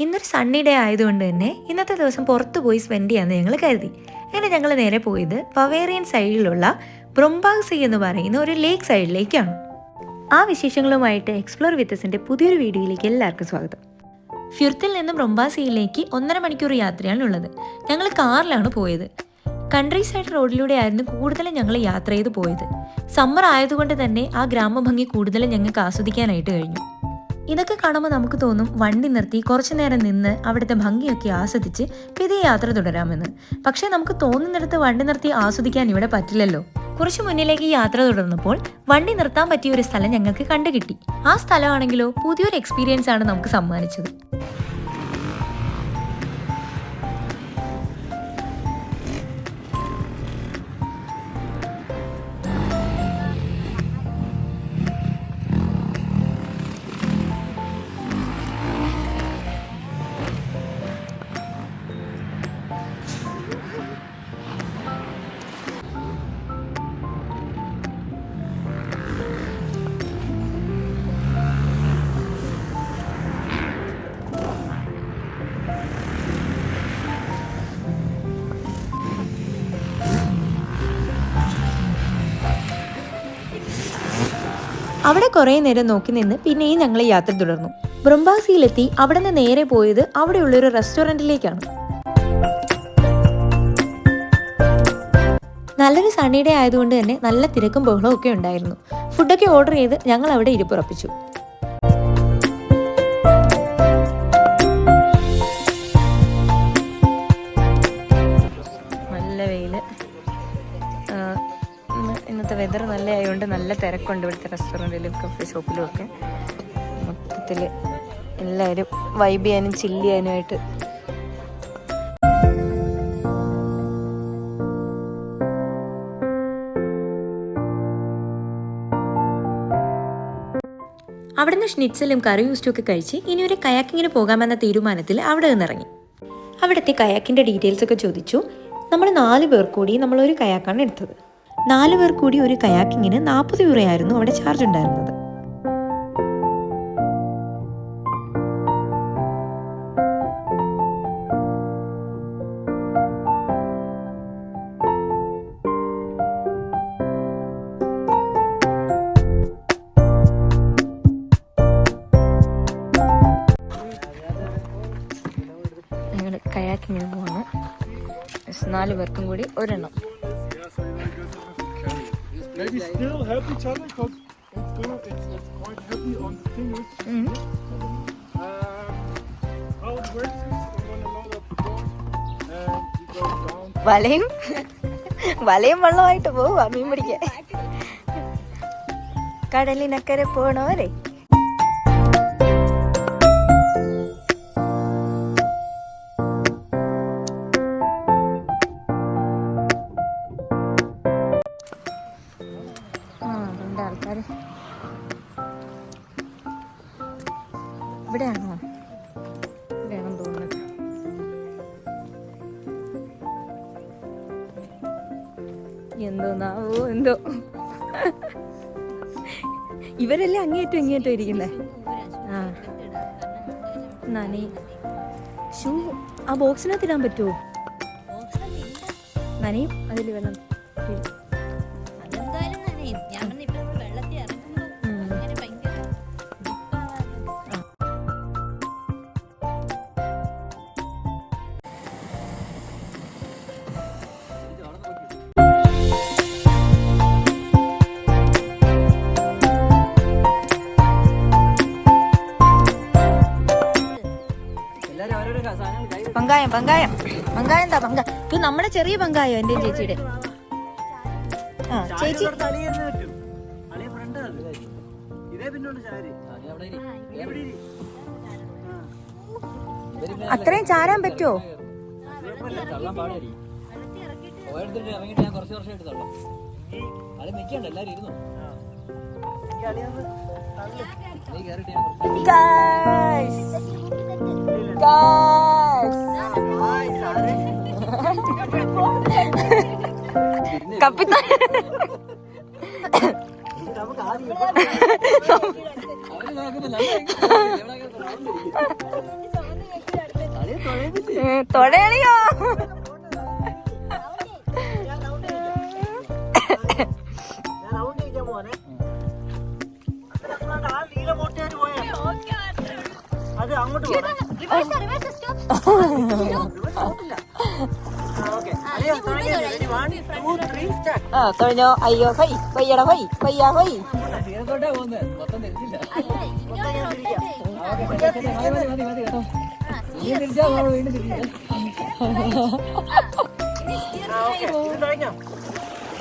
ഇന്നൊരു സണ്ണി ഡേ ആയതുകൊണ്ട് തന്നെ ഇന്നത്തെ ദിവസം പുറത്തു പോയി സ്പെൻഡ് ചെയ്യാമെന്ന് ഞങ്ങൾ കരുതി. അങ്ങനെ ഞങ്ങൾ നേരെ പോയത് ബവേറിയൻ സൈഡിലുള്ള ബ്രൊംബാഗ്സി എന്ന് പറയുന്ന ഒരു ലേക്ക് സൈഡിലേക്കാണ്. ആ വിശേഷങ്ങളുമായിട്ട് എക്സ്പ്ലോർ വിത്തസിൻ്റെ പുതിയൊരു വീഡിയോയിലേക്ക് എല്ലാവർക്കും സ്വാഗതം. ഫ്യൂർത്തിൽ നിന്നും ബ്രൊംബാഗ്സിയിലേക്ക് 1.5 മണിക്കൂർ യാത്രയാണ് ഉള്ളത്. ഞങ്ങൾ കാറിലാണ് പോയത്. കൺട്രി സൈഡ് റോഡിലൂടെ ആയിരുന്നു കൂടുതലും ഞങ്ങൾ യാത്ര ചെയ്ത് പോയത്. സമ്മർ ആയതുകൊണ്ട് തന്നെ ആ ഗ്രാമഭംഗി കൂടുതലും ഞങ്ങൾക്ക് ആസ്വദിക്കാനായിട്ട് കഴിഞ്ഞു. ഇതൊക്കെ കാണുമ്പോൾ നമുക്ക് തോന്നും വണ്ടി നിർത്തി കുറച്ചു നേരം നിന്ന് അവിടുത്തെ ഭംഗിയൊക്കെ ആസ്വദിച്ച് പിതിയെ യാത്ര തുടരാമെന്ന്. പക്ഷേ നമുക്ക് തോന്നുന്നിടത്ത് വണ്ടി നിർത്തി ആസ്വദിക്കാൻ ഇവിടെ പറ്റില്ലല്ലോ. കുറച്ചു മുന്നിലേക്ക് യാത്ര തുടർന്നപ്പോൾ വണ്ടി നിർത്താൻ പറ്റിയ ഒരു സ്ഥലം ഞങ്ങൾക്ക് കണ്ടുകിട്ടി. ആ സ്ഥലമാണെങ്കിലോ പുതിയൊരു എക്സ്പീരിയൻസ് ആണ് നമുക്ക് സമ്മാനിച്ചത്. അവിടെ കുറേ നേരം നോക്കി നിന്ന് പിന്നെയും ഞങ്ങൾ യാത്ര തുടർന്നു. ബ്രൊംബാഗ്സിയിലെത്തി അവിടെ നിന്ന് നേരെ പോയത് അവിടെയുള്ളൊരു റെസ്റ്റോറൻറ്റിലേക്കാണ്. നല്ലൊരു സണ്ണി ഡേ ആയതുകൊണ്ട് തന്നെ നല്ല തിരക്കും ബഹളവും ഒക്കെ ഉണ്ടായിരുന്നു. ഫുഡൊക്കെ ഓർഡർ ചെയ്ത് ഞങ്ങൾ അവിടെ ഇരിപ്പുറപ്പിച്ചു. നല്ല വെയില്, ഇന്നത്തെ വെതർ നല്ല ആയതുകൊണ്ട് നല്ല തിരക്കുണ്ട് ഇവിടുത്തെ റെസ്റ്റോറൻറ്റിലും കഫേ ഷോപ്പിലും ഒക്കെ. മൊത്തത്തിൽ എല്ലാവരും വൈബ് ചെയ്യാനും ചില്ല് ചെയ്യാനുമായിട്ട്. അവിടുന്ന് ഷ്നിറ്റ്സലും കറി യൂസ്റ്റും ഒക്കെ കഴിച്ച് ഇനി ഒരു കയാക്കിങ്ങിന് പോകാമെന്ന തീരുമാനത്തിൽ അവിടെ നിന്നിറങ്ങി. അവിടുത്തെ കയാക്കിൻ്റെ ഡീറ്റെയിൽസ് ഒക്കെ ചോദിച്ചു. നമ്മൾ 4 പേർ കൂടി നമ്മളൊരു കയാക്കാണ് എടുത്തത്. 4 പേർ കൂടി ഒരു കയാക്കിങ്ങിന് 40 യൂറോ ആയിരുന്നു അവിടെ ചാർജ് ഉണ്ടായിരുന്നത്. ഞങ്ങൾ കയാക്കിങ്ങിന് പോവാണ്. 4 പേർക്കും കൂടി ഒരെണ്ണം. Maybe still help each other because it's quite heavy on the fingers. How it works is we're going to load up the boat and we go down. വലയും വെള്ളമായിട്ട് പോവാ മീൻ പിടിക്കാൻ. കടലിനക്കരെ പോണവരെ ആൾക്കാര് ഇവിടെയാണോ? ഇവിടെയാണെന്ന് തോന്നുന്നത്. എന്തോന്നാവോ എന്തോ. ഇവരെല്ലാം അങ്ങേറ്റം ഇങ്ങേറ്റം ഇരിക്കുന്നേ. ആ നനി ഷൂ ആ ബോക്സിനകത്ത് ഇടാൻ പറ്റുമോ? നനയും അതിൽ വെള്ളം. പങ്കായം ഇത് നമ്മുടെ ചെറിയ പങ്കായോ എന്റെ ചേച്ചിയുടെ. ആ ചേച്ചി അത്രയും ചാരാൻ പറ്റുമോ? കപ്പിത്താൻ തൊഴയണിയോ? അത് അങ്ങോട്ട് പോകണം. തൊഴഞ്ഞോ? അയ്യോ ഹൊയ് കൊയ്യട ഹൊയ് കൊയ്യാ ഹൊയ്.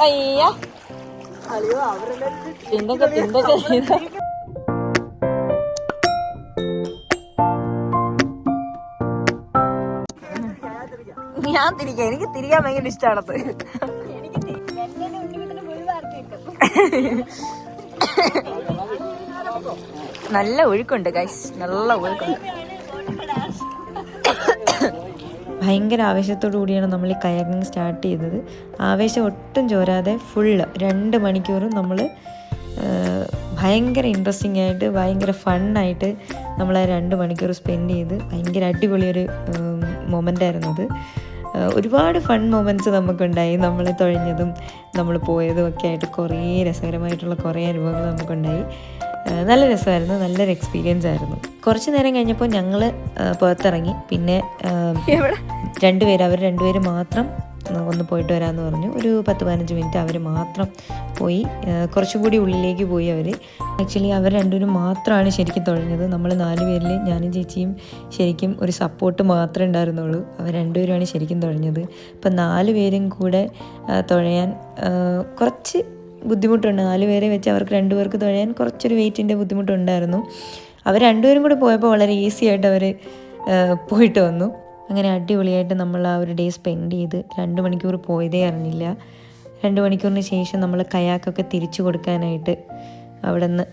അയ്യ തിണ്ടൊക്കെ തിണ്ടൊക്കെ. ഞാൻ തിരിക്കാം, എനിക്ക് തിരിയാൻ ഭയങ്കര ഇഷ്ടമാണത്. നല്ല ഒഴുക്കുണ്ട് ഗൈസ്, നല്ല ഒഴുക്കുണ്ട്. ഭയങ്കര ആവേശത്തോടു കൂടിയാണ് നമ്മൾ ഈ കയാക്കിങ് സ്റ്റാർട്ട് ചെയ്തത്. ആവേശം ഒട്ടും ചോരാതെ ഫുള്ള് 2 മണിക്കൂറും നമ്മൾ ഭയങ്കര ഇൻട്രസ്റ്റിംഗ് ആയിട്ട് ഭയങ്കര ഫണ്ണായിട്ട് നമ്മൾ ആ 2 മണിക്കൂർ സ്പെൻഡ് ചെയ്ത് ഭയങ്കര അടിപൊളിയൊരു മൊമെൻ്റായിരുന്നു അത്. ഒരുപാട് ഫൺ മൊമെൻറ്റ്സ് നമുക്കുണ്ടായി. നമ്മൾ തുഴഞ്ഞതും നമ്മൾ പോയതും ഒക്കെ ആയിട്ട് കുറേ രസകരമായിട്ടുള്ള കുറേ അനുഭവങ്ങൾ നമുക്കുണ്ടായി. നല്ല രസമായിരുന്നു, നല്ലൊരു എക്സ്പീരിയൻസ് ആയിരുന്നു. കുറച്ച് നേരം കഴിഞ്ഞപ്പോൾ ഞങ്ങൾ പുറത്തിറങ്ങി. പിന്നെ അവർ രണ്ടുപേര് മാത്രം ഒന്ന് പോയിട്ട് വരാമെന്ന് പറഞ്ഞു. ഒരു 10-15 മിനിറ്റ് അവർ മാത്രം പോയി. കുറച്ചും കൂടി ഉള്ളിലേക്ക് പോയി അവർ. ആക്ച്വലി അവർ രണ്ടുപേരും മാത്രമാണ് ശരിക്കും തുഴഞ്ഞത്. നമ്മൾ 4 പേരിൽ ഞാനും ചേച്ചിയും ശരിക്കും ഒരു സപ്പോർട്ട് മാത്രമേ ഉണ്ടായിരുന്നുള്ളൂ. അവർ രണ്ടുപേരുമാണ് ശരിക്കും തുഴഞ്ഞത്. അപ്പം 4 പേരും കൂടെ തുഴയാൻ കുറച്ച് ബുദ്ധിമുട്ടുണ്ട്. 4 പേരെ വെച്ച് അവർക്ക് 2 പേർക്ക് തുഴയാൻ കുറച്ചൊരു വെയിറ്റിൻ്റെ ബുദ്ധിമുട്ടുണ്ടായിരുന്നു. അവർ രണ്ടുപേരും കൂടെ പോയപ്പോൾ വളരെ ഈസി ആയിട്ട് അവർ പോയിട്ട് വന്നു. അങ്ങനെ അടിപൊളിയായിട്ട് നമ്മൾ ആ ഒരു ഡേ സ്പെൻഡ് ചെയ്ത് 2 മണിക്കൂർ പോയതേ അറിഞ്ഞില്ല. 2 മണിക്കൂറിന് ശേഷം നമ്മൾ കയാക്കൊക്കെ തിരിച്ചു കൊടുക്കാനായിട്ട് അവിടെ നിന്ന്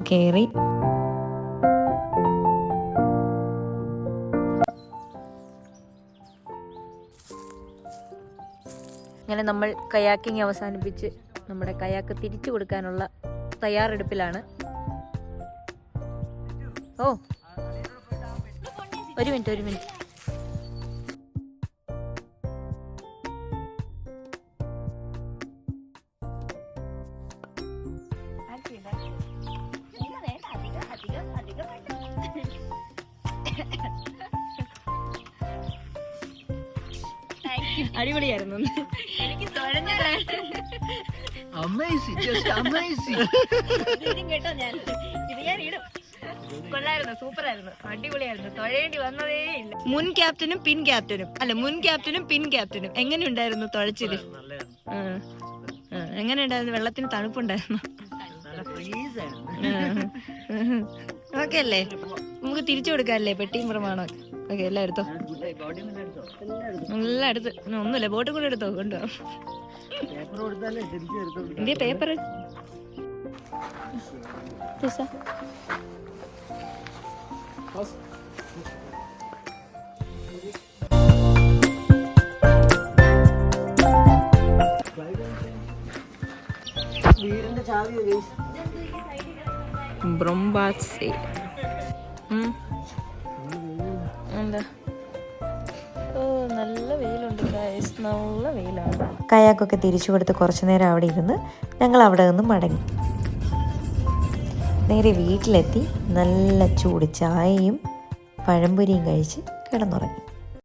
കയറി. അങ്ങനെ നമ്മൾ കയാക്കിങ് അവസാനിപ്പിച്ച് നമ്മുടെ കയാക്ക് തിരിച്ചു കൊടുക്കാനുള്ള തയ്യാറെടുപ്പിലാണ്. ഓ ഒരു മിനിറ്റ്. അടിപൊളിയായിരുന്നു. എനിക്ക് കേട്ടോ ഞാൻ ഇടും. കൊള്ളായിരുന്നു, സൂപ്പറായിരുന്നു, അടിപൊളിയായിരുന്നു. തുഴയേണ്ടി വന്നതേ ഇല്ല. മുൻ ക്യാപ്റ്റനും പിൻ ക്യാപ്റ്റനും എങ്ങനെയുണ്ടായിരുന്നു തുഴച്ചില്? എങ്ങനെയുണ്ടായിരുന്നു? വെള്ളത്തിന് തണുപ്പുണ്ടായിരുന്നു? ഓക്കെ അല്ലേ? നമുക്ക് തിരിച്ചു കൊടുക്കാല്ലേ പെട്ടിയും പ്രമാണോ? ഓക്കെ, എല്ലാം എടുത്തോ, എല്ലാം എടുത്ത്. ഒന്നുമില്ല, ബോട്ടും കൂടെ എടുത്തോ, കൊണ്ടുപോകാം. എന്തിയ പേപ്പർ? വീടിന്റെ ചാവി ബ്രൊംബാസെ എന്താ? ഓ, നല്ല വെയിലുണ്ട് ഗൈസ്, നല്ല വെയിലാണ്. കയാക്കൊക്കെ തിരിച്ചു കൊടുത്ത് കുറച്ചു നേരം അവിടെ ഇരുന്ന് ഞങ്ങൾ അവിടെ നിന്ന് മടങ്ങി. നേരെ വീട്ടിലെത്തി നല്ല ചൂട് ചായയും പഴംപൊരിയും കഴിച്ച് കിടന്നുറങ്ങി.